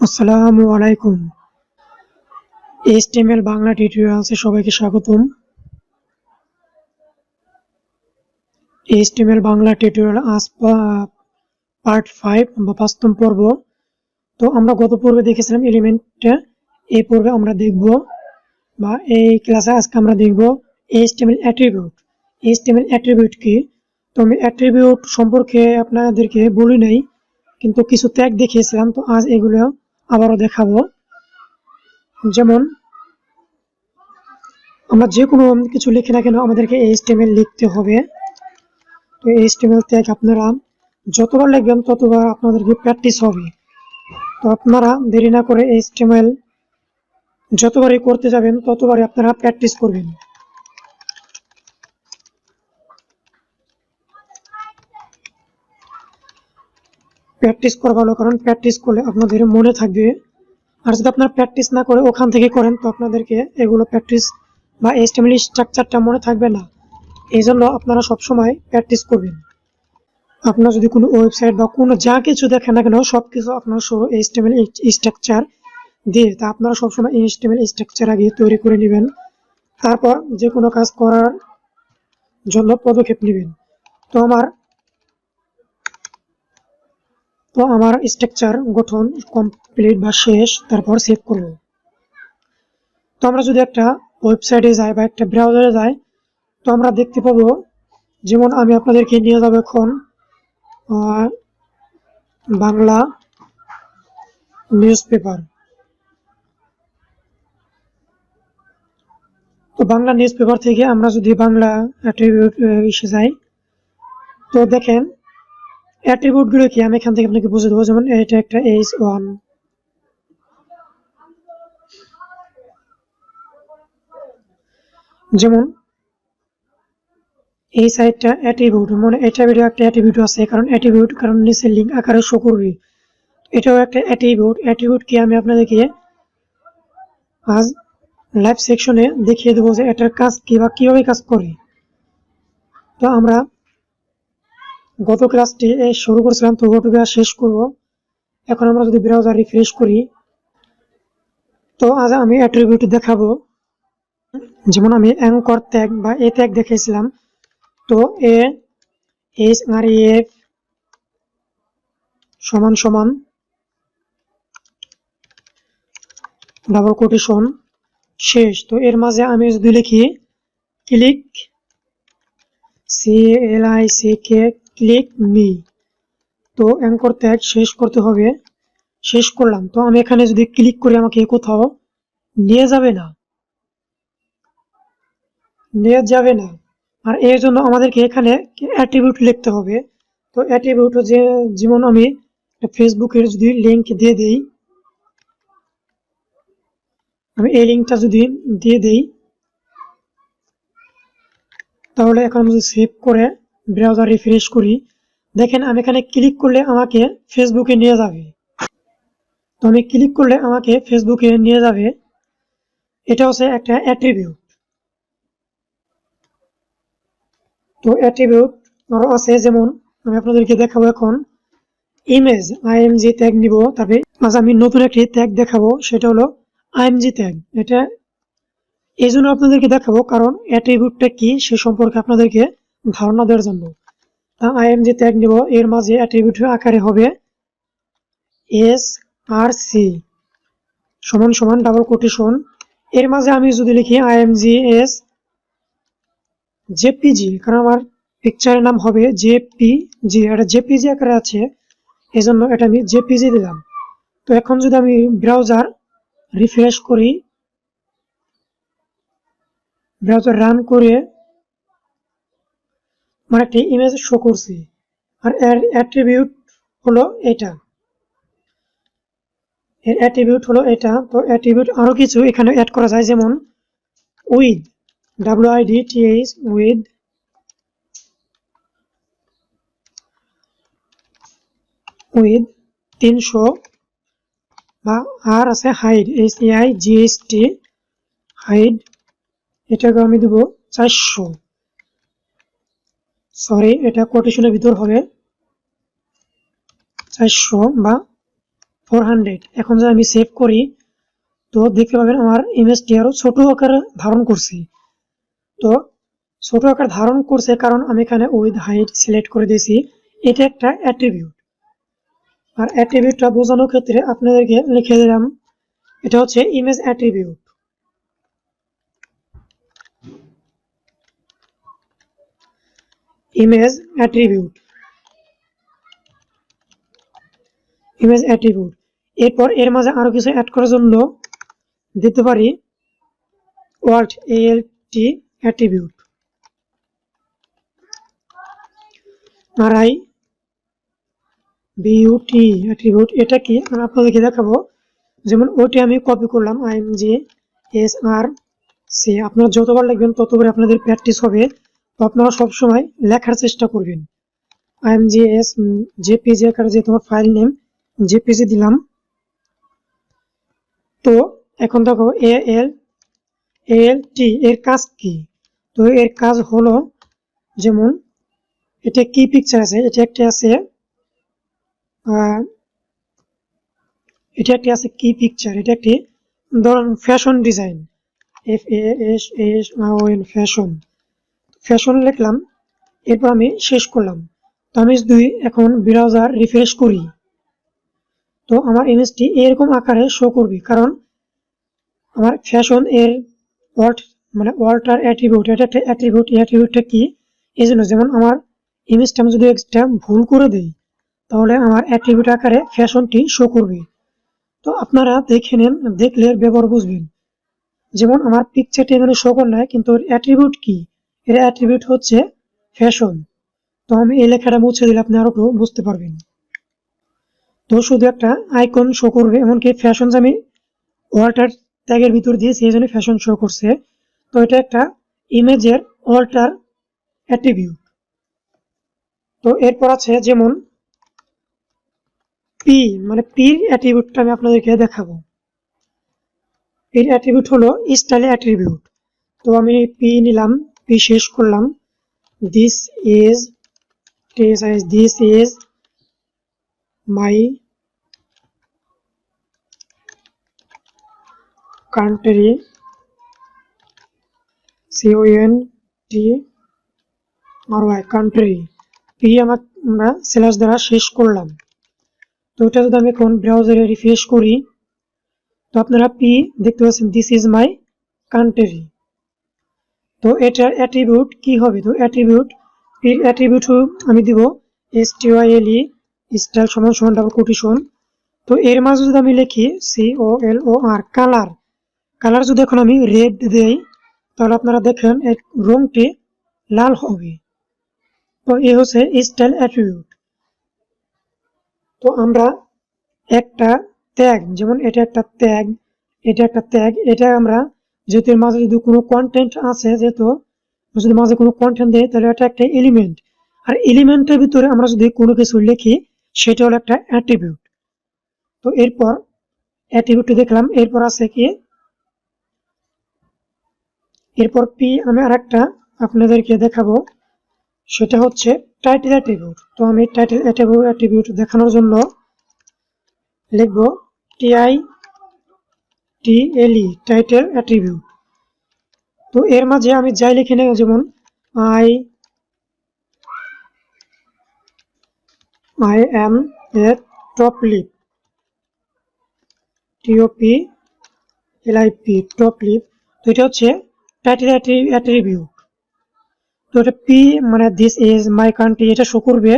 আসসালামু আলাইকুম। এইচটিএমএল বাংলা টিউটোরিয়ালসে সবাইকে স্বাগতম। এইচটিএমএল বাংলা টিউটোরিয়াল আজ পার্ট 5 বা 5তম পর্ব। তো আমরা গত পর্বে দেখেছিলাম এলিমেন্টটা, এই পর্বে আমরা দেখব বা এই ক্লাসে আজকে আমরা দেখব এইচটিএমএল অ্যাট্রিবিউট। এইচটিএমএল অ্যাট্রিবিউট কি? তো আমি অ্যাট্রিবিউট সম্পর্কে আপনাদেরকে বলি নাই, কিন্তু কিছু ট্যাগ দেখিয়েছিলাম, তো আজ এগুলো আবারও দেখাবো। যেমন আমরা যে কোনো কিছু লিখি না কেন আমাদেরকে এইচটিএমএল লিখতে হবে। তো এইচটিএমএল ট্যাগ আপনারা যতবার লিখবেন ততবার আপনাদেরকে প্র্যাকটিস হবে। তো আপনারা দেরি না করে এইচটিএমএল যতবারই করতে যাবেন ততবারই আপনারা প্র্যাকটিস করবেন। প্র্যাকটিস করা ভালো, কারণ প্র্যাকটিস করলে আপনাদের মনে থাকবে। আর যদি আপনারা প্র্যাকটিস না করে ওখান থেকে করেন তো আপনাদেরকে এগুলো প্র্যাকটিস বা এইচটিএমএল স্ট্রাকচারটা মনে থাকবে না। এই জন্য আপনারা সবসময় প্র্যাকটিস করবেন। আপনারা যদি কোনো ওয়েবসাইট বা কোনো যা কিছু দেখেন না কেন সবকিছু আপনার শুরু এইচটিএমএল স্ট্রাকচার দিয়ে, তা আপনারা সবসময় এইচটিএমএল স্ট্রাকচার আগে তৈরি করে নেবেন, তারপর যে কোনো কাজ করার জন্য পদক্ষেপ নেবেন। তো আমার স্ট্রাকচার গঠন কমপ্লিট বা শেষ, তারপর সেভ করব। তো আমরা যদি একটা ওয়েবসাইটে যাই বা একটা ব্রাউজারে যাই তো আমরা দেখতে পাবো, যেমন আমি আপনাদেরকে নিয়ে যাবো এখন বাংলা নিউজ পেপার। তো বাংলা নিউজ পেপার থেকে আমরা যদি বাংলা অ্যাট্রিবিউট এসে যাই তো দেখেন অ্যাট্রিবিউট গুলো কি আমি এখান থেকে আপনাকে বুঝে দেবো। যেমন এটা একটা H1, যেমন এই সাইডটা অ্যাট্রিবিউট, মানে এটা একটা অ্যাট্রিবিউট আছে, কারণ অ্যাট্রিবিউট কারণ নিচে লিঙ্ক আকারে শো করবে, এটাও একটা অ্যাট্রিবিউট। অ্যাট্রিবিউট কি আমি আপনাদেরকে আজ লাইভ সেকশনে দেখিয়ে দেবো যে এটার কাজ কি বা কিভাবে কাজ করে। তো আমরা গত ক্লাসটি শুরু করেছিলাম, তো ওটুকু শেষ করব। এখন আমরা যদি ব্রাউজার রিফ্রেশ করি তো আজ আমি অ্যাট্রিবিউট দেখাবো। যেমন আমি অ্যাঙ্কর ট্যাগ বা এ ট্যাগ দেখিয়েছিলাম, তো এ এইচ আর এফ সমান সমান ডাবল কোটেশন শেষ। তো এর মাঝে আমি যদি লিখি ক্লিক CLICK ক্লিক মি, তো অ্যাঙ্কর ট্যাগ শেষ করতে হবে। শেষ করলাম, তো আমি এখানে যদি ক্লিক করি আমাকে কোথাও নিয়ে যাবে না, আর এর জন্য আমাদেরকে এখানে অ্যাট্রিবিউট লিখতে হবে। তো অ্যাট্রিবিউট যেমন আমি ফেসবুকের যদি লিংক দিয়ে দিই, আমি এই লিঙ্কটা যদি দিয়ে দিই তাহলে এখন যদি সেভ করে ব্রাউজার রিফ্রেশ করি, দেখেন আমি এখানে ক্লিক করলে আমাকে ফেসবুকে নিয়ে যাবে। তো আমি ক্লিক করলে আমাকে ফেসবুকে নিয়ে যাবে, এটা হচ্ছে একটা অ্যাট্রিবিউট। তো অ্যাট্রিবিউট আরো আছে, যেমন আমি আপনাদেরকে দেখাবো এখন ইমেজ IMG ট্যাগ নিব। তবে আজ আমি নতুন একটি ট্যাগ দেখাবো, সেটা হলো IMG ট্যাগ। এটা এই জন্য আপনাদেরকে দেখাবো কারণ অ্যাট্রিবিউটটা কি সে সম্পর্কে আপনাদেরকে ধারণা দেওয়ার জন্য। IMG ট্যাগ নিব, এর মাঝে অ্যাট্রিবিউটের আকারে হবে SRC সমান সমান ডাবল কোটেশন, এর মাঝে আমি যদি লিখি IMGS জেপিজি, কারণ আমার পিকচারের নাম হবে জেপিজি, এটা জেপিজি আকারে আছে, এই জন্য এটা আমি জেপিজি দিলাম। তো এখন যদি আমি ব্রাউজার রিফ্রেশ করি, ব্রাউজার রান করে আমার একটি ইমেজ শো করছি, আর এর অ্যাট্রিবিউট হলো এটা। এর অ্যাট্রিবিউট হলো এটা। তো অ্যাট্রিবিউট আরো কিছু এখানে অ্যাড করা যায়, যেমন উইথ WIDTH উইথ 300, বা আর আছে হাইড HAIGHT হাইড, এটাকে আমি দেবো 400। সরি, এটা কোটেশনের ভিতর হবে 400 বা 400। এখন যদি আমি সেভ করি তো দেখতে পাবেন আমার ইমেজটি আরো ছোট আকার ধারণ করছে। তো ছোট আকার ধারণ করছে কারণ আমি এখানে উইথ হাইট সিলেক্ট করে দিয়েছি। এটা একটা অ্যাট্রিবিউট। আর অ্যাট্রিবিউটটা বোঝানোর ক্ষেত্রে আপনাদেরকে লিখে দিলাম, এটা হচ্ছে image attribute. Image attribute, image attribute. এরপর এর মাঝে আরো কিছু অ্যাড করার জন্য দিতে পারি alt attribute, RI BUT attribute. এটা কি আমি আপনাদেরকে দেখাবো। যেমন ওটি আমি কপি করলাম IMGSRC। আপনারা যতবার লিখবেন ততবার আপনাদের প্র্যাকটিস হবে। তো আপনারা সবসময় লেখার চেষ্টা করবেন। IMGS জেপিজি আকারে যে তোমার ফাইল নেম জেপিজি দিলাম। তো এখন দেখো ALT এর কাজ কি? তো এর কাজ হলো, যেমন এটা কি পিকচার আছে, এটা একটি আছে কি পিকচার, এটা একটি ধরুন ফ্যাশন ডিজাইন, FASHON ফ্যাশন লিখলাম। এরপর আমি শেষ করলাম। তো আমি যদি এখন ব্রাউজার রিফ্রেশ করি তো আমার ইমেজটি এরকম আকারে শো করবে, কারণ আমার ফ্যাশন এর ওয়াল্টার অ্যাট্রিবিউট, এটা একটা অ্যাট্রিবিউট। অ্যাট্রিবিউটটা কি এই জন্য, যেমন আমার ইমেজটা আমি যদি একটা ভুল করে দিই তাহলে আমার অ্যাট্রিবিউট আকারে ফ্যাশনটি শো করবে। তো আপনারা দেখে নেন, দেখলে এর ব্যবহার বুঝবেন। যেমন আমার পিকচারটি এখানে শো করে নাই, কিন্তু এর অ্যাট্রিবিউট কি? এর অ্যাট্রিবিউট হচ্ছে ফ্যাশন। তো আমি এই লেখাটা মুছে দিলে আপনি আরো একটু বুঝতে পারবেন। তো শুধু একটা আইকন শো করবে, এমনকি ফ্যাশন আমি ওয়াল্টার ট্যাগের ভিতর দিয়েছি, এই জন্য ফ্যাশন শো করছে। তো এটা একটা ইমেজের ওয়াল্টার অ্যাট্রিবিউট। তো এরপর আছে যেমন পি, মানে পির অ্যাট্রিবিউটটা আমি আপনাদেরকে দেখাবো। এর অ্যাট্রিবিউট হলো স্টাইল অ্যাট্রিবিউট। তো আমি পি নিলাম, পি শেষ করলাম। This is my country, CONTRY country. P আমরা স্ল্যাশ দ্বারা শেষ করলাম। তো এটা যদি আমি এখন ব্রাউজারে রিফ্রেশ করি তো আপনারা পি দেখতে পাচ্ছেন, দিস ইজ মাই কান্ট্রি। তো এটার অ্যাট্রিবিউট কি হবে? তো অ্যাট্রিবিউট, এর অ্যাট্রিবিউট আমি দিব STYLE স্টাইল সমান সমান ডাবল কোটেশন। তো এর মাঝে যদি আমি লিখি COLOR কালার, কালার যদি এখন আমি রেড দেই তাহলে আপনারা দেখেন এর রংটি লাল হবে। তো এই হচ্ছে স্টাইল অ্যাট্রিবিউট। তো আমরা একটা ট্যাগ, যেমন এটা একটা ট্যাগ, এটা আমরা যেহেতু এর মাঝে যদি কোনো কন্টেন্ট আছে, যেহেতু যদি মাঝে কোনো কন্টেন্ট দেয় তাহলে এটা একটা এলিমেন্ট। আর এলিমেন্টের ভিতরে আমরা যদি কোনো কিছু লিখি সেটা হলো একটা অ্যাট্রিবিউট। তো এরপর অ্যাট্রিবিউট দেখলাম। এরপর আছে কি, এরপর পি আমি আর একটা আপনাদেরকে দেখাবো, সেটা হচ্ছে টাইটেল অ্যাট্রিবিউট। তো আমি টাইটেল অ্যাট্রিবিউট দেখানোর জন্য লিখবো TITLE টাইটেল অ্যাট্রিবিউট। তো এর মাঝে আমি যাই লিখে নেব, যেমন I am a top lip, TOPLIP top lip. তো এটা হচ্ছে টাইটেল অ্যাট্রিবিউট। তো এটা পি মানে দিস ইজ মাই কান্ট্রি এটা শো করবে।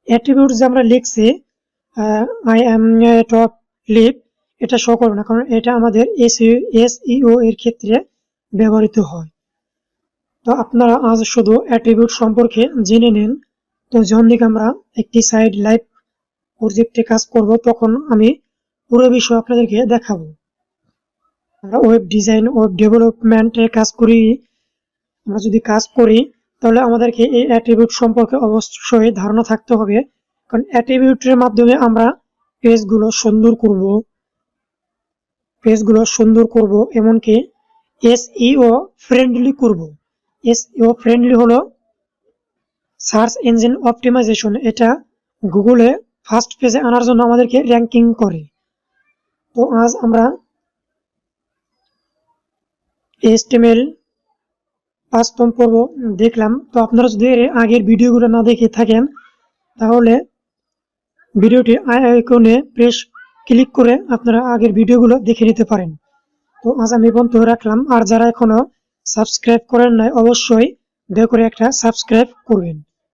অ্যাট্রিবিউট যে আমরা লিখছি I am a top lip এটা শো করবে না, কারণ এটা আমাদের SEO এর ক্ষেত্রে ব্যবহৃত হয়। তো আপনারা আজ শুধু অ্যাট্রিবিউট সম্পর্কে জেনে নেন। তো যখন থেকে আমরা একটি সাইট লাইভ প্রজেক্টে কাজ করব তখন আমি পুরো বিষয় আপনাদেরকে দেখাবো। আমরা ওয়েব ডিজাইন, ওয়েব ডেভেলপমেন্টে কাজ করি। আমরা যদি কাজ করি তাহলে আমাদেরকে এই অ্যাট্রিবিউট সম্পর্কে অবশ্যই ধারণা থাকতে হবে, কারণ অ্যাট্রিবিউটের মাধ্যমে আমরা পেজগুলো সুন্দর করব, এমনকি SEO ফ্রেন্ডলি করব। SEO ফ্রেন্ডলি হলো সার্চ ইঞ্জিন অপটিমাইজেশন। এটা গুগলে ফার্স্ট পেজে আনার জন্য আমাদেরকে র্যাঙ্কিং করে। তো আজ আমরা HTML 5ম পর্ব দেখলাম। তো আপনারা যদি এর আগের ভিডিওগুলো না দেখে থাকেন তাহলে ভিডিওটি আই আইকনে ক্লিক করে আপনারা আগের ভিডিওগুলো দেখে নিতে পারেন। তো আজ আমি পর্যন্ত রাখলাম। আর যারা এখনো সাবস্ক্রাইব করেন নাই অবশ্যই দয়া করে একটা সাবস্ক্রাইব করবেন।